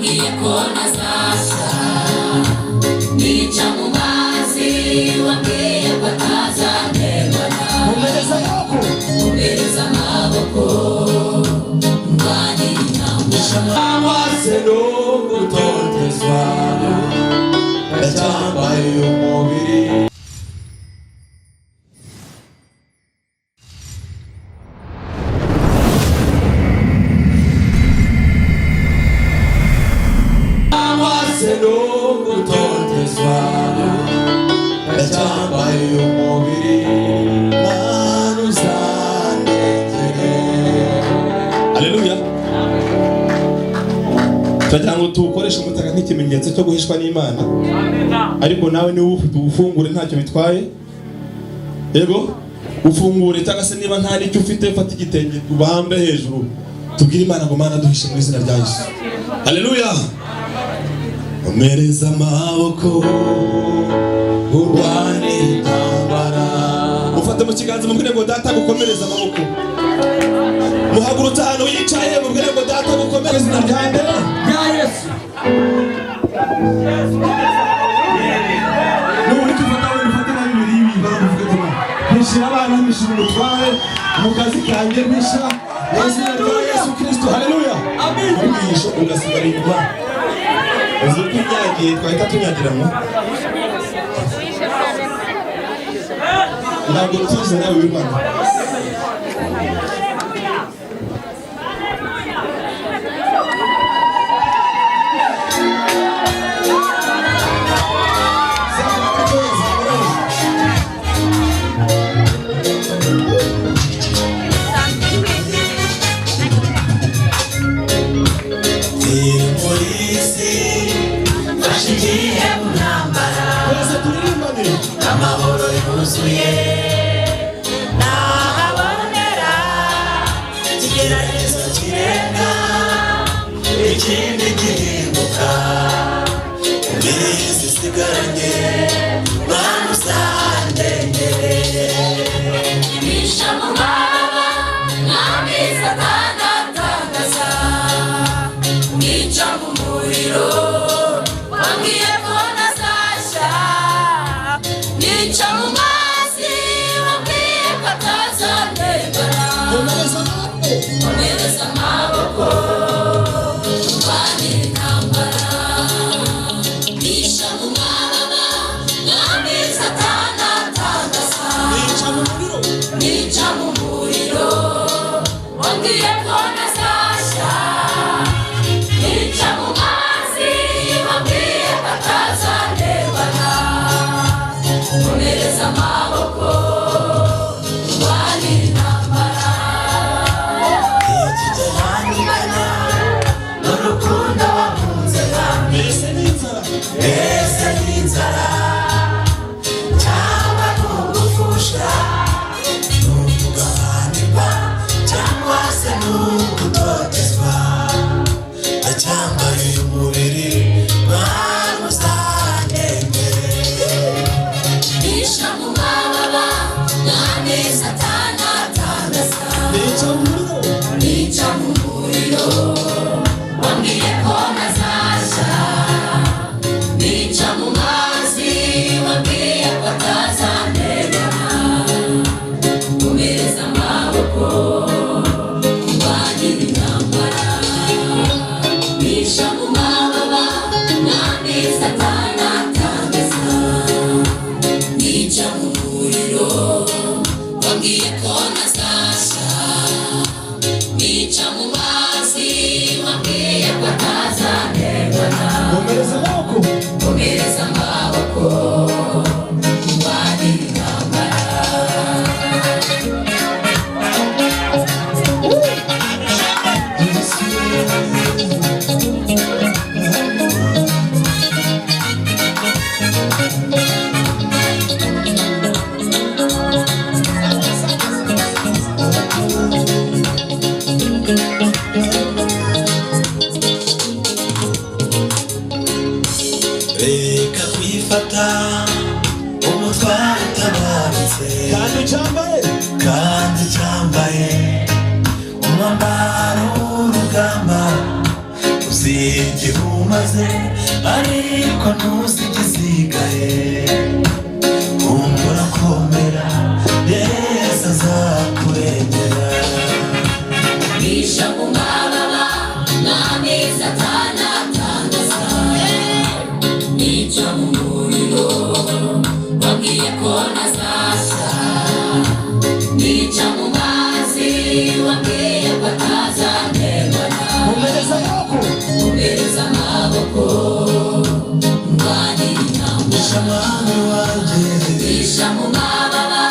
wambwiye ko ntazashya nica mu mazi wambwiye ko atazantererana umpereza amaboko ndwanira intambara amaze no gutotezwa ndacyambaye umubiri amaze no gutotezwa ndacyambaye umubiri mana uzandengere. Haleluya. Turagira ngo tuwukoreshe umutaka nk'ikimenyetso cyo guhishwa n'Imana. Ariko nawe niba ufite ubufungure ntacyo bitwaye. Yego ufungure cyangwa se niba nta n'icyo ufite fata igitenge ubambe hejuru tubwire Imana ngo Mana duhishe mu izina rya Yesu. Haleluya. Umereza amaboko urwane intambara. Mufate mu kiganza mubwire ngo data gukomereza amaboko. Muhagurutse ahantu yicaye mubwire ngo data gukomereza izina ryanjye rya Yesu. N'ubu tufata na bibiri bibara muvuge tuma. Nishira abana nishira umutware mu kazi kanjye nisha izina rya Yesu Kristo. Haleluya. Amen. Umisho ugasigara inyuma. Uzi ko inyagiye twahita tunyagiranwa. Ntabwo tuzi nawe w'Imana. amahoro yuzuye nahabonera ikigeragezo kirenga ikindi gihinduka imbere y'izisigaranye Mana uzandengere imisha mu mababa n'ameza atandataza nica mu muriro wambwiye ko ntazashya nica mu mazi wambwiye ko atazantererana umpereza amaboko ndwanira intambara nisha mu mababa n'ameza atandataza nica mu muriro wambwiye ko ntazashya nica mu mazi wambwiye ko atazantererana umpereza amaboko ndwanira intambara ikigihangana n'urukundo wakunze hamwe mbese n'inzara cyangwa n'ugufusha n'ukugabanirwa cyangwa se n'ugutotezwa ndacyambaye umubiri Mana uzandengere nisha mu mababa n'ameza atandataza nica mu muriro wambwiye ko ntazashya nica mu mazi wambwiye ko atazantererana umpereza amaboko ndwanira intambara nisha mu mababa n'ameza atandataza nica mu muriro wambwiye ko ntazashya nica mu mazi wambwiye ko atazantererana umpereza amaboko ndwanira intambara reka kwifata umutwaro utabarutse kandi cyambaye umwambaro w'urugamba uzi igihe umaze ariko ntuzi igisigaye. Kumbura komera Yesu azakurengera. Bisha mu mababa mwami Satani atangaza, nica mu muriro wabwiye ko ntazashya, nica mu mazi wabwiye ko atazanterwana. Umereza amaboko ndwanira Bisha mwami wanjye, bisha mu mababa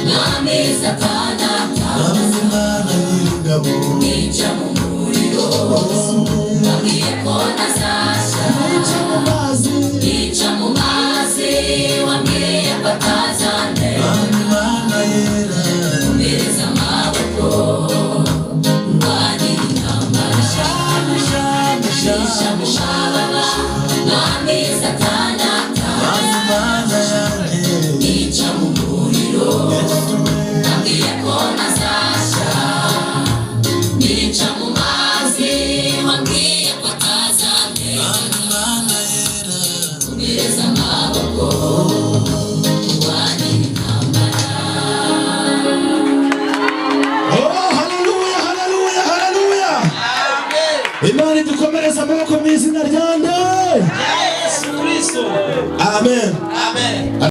mwami Satani atangaza, Imana y'ingabo, nica mu muriro wabwiye ko ntazashya, nica mu mazi wabwiye ko atazanterwana. Imana yera. Umereza amaboko ndwanira intambara. Bisha mu mababa mwami Satani atangaza, Imana yanjye, nica mu muriro wabwiye ko ntazashya, nica mu mazi wabwiye ko atazanterwana. Imana yera. Umereza amaboko ndwanira intambara. Oh, haleluya, haleluya, haleluya. Imana idukomereza amaboko mu izina rya nde. Yesu Kristo. Amen. Amen.